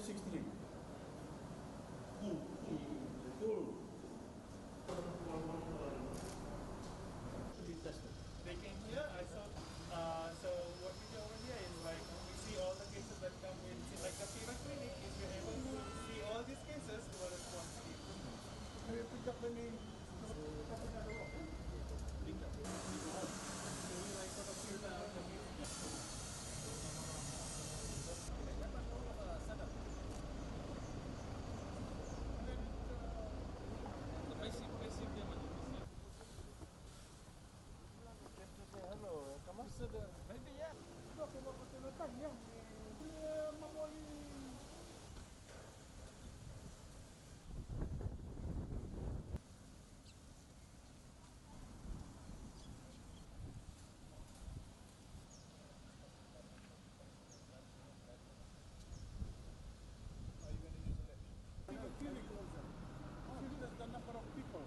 63. Full. To be tested. They came here, I saw, so what we do over here is like, we see all the cases that come in, like the fever clinic, if you're able to see all these cases, what is one scheme? Have you picked up any? So we like sort of filter out the basic damage. Hello, kamu sudah? Maybe ya. Sudah kalau betul-betul ya. Dia memoli. The number of people.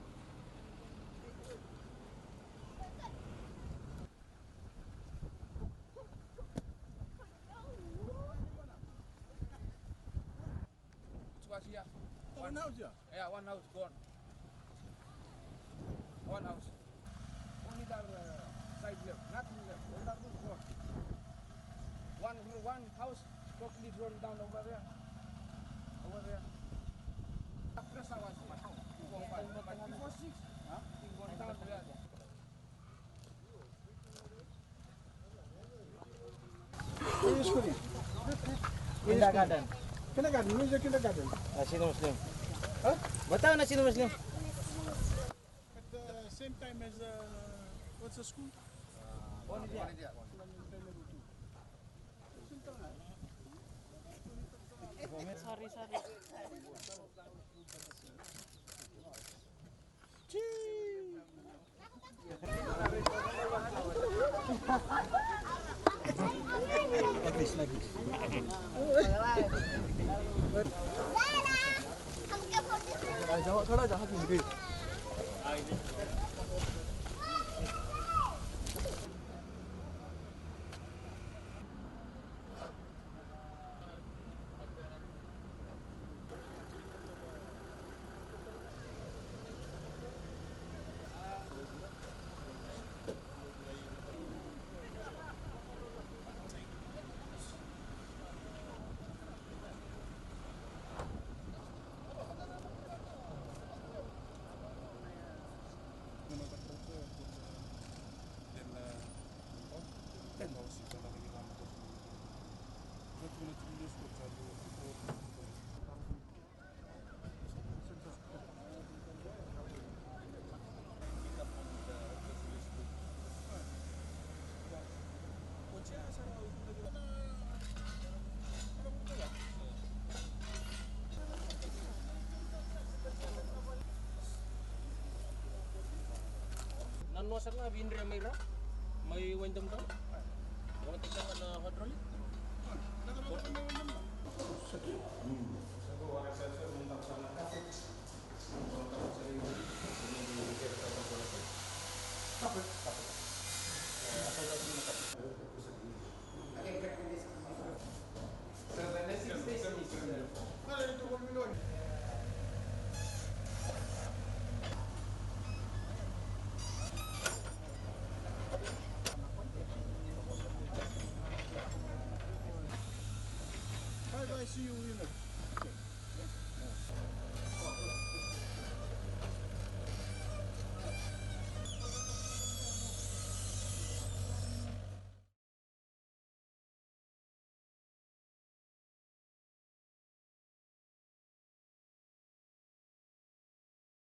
Yeah. One house, yeah. Yeah, one house gone. One house. Only the side left, nothing left. All the roof gone. One house totally thrown down over there. Over there. Press was 245. Before 6. Huh? It gone down there. Which school? Kindergarten. Kindergarten. Where is the kindergarten? Sino Muslim? Huh? Bataw na sino Muslim? At the same time as what's the school? Sorry. Like this. थोड़ा जहाँ की गई Nan mo na binre may windom daw. Wala tika na hydraulic. Bye bye, see you in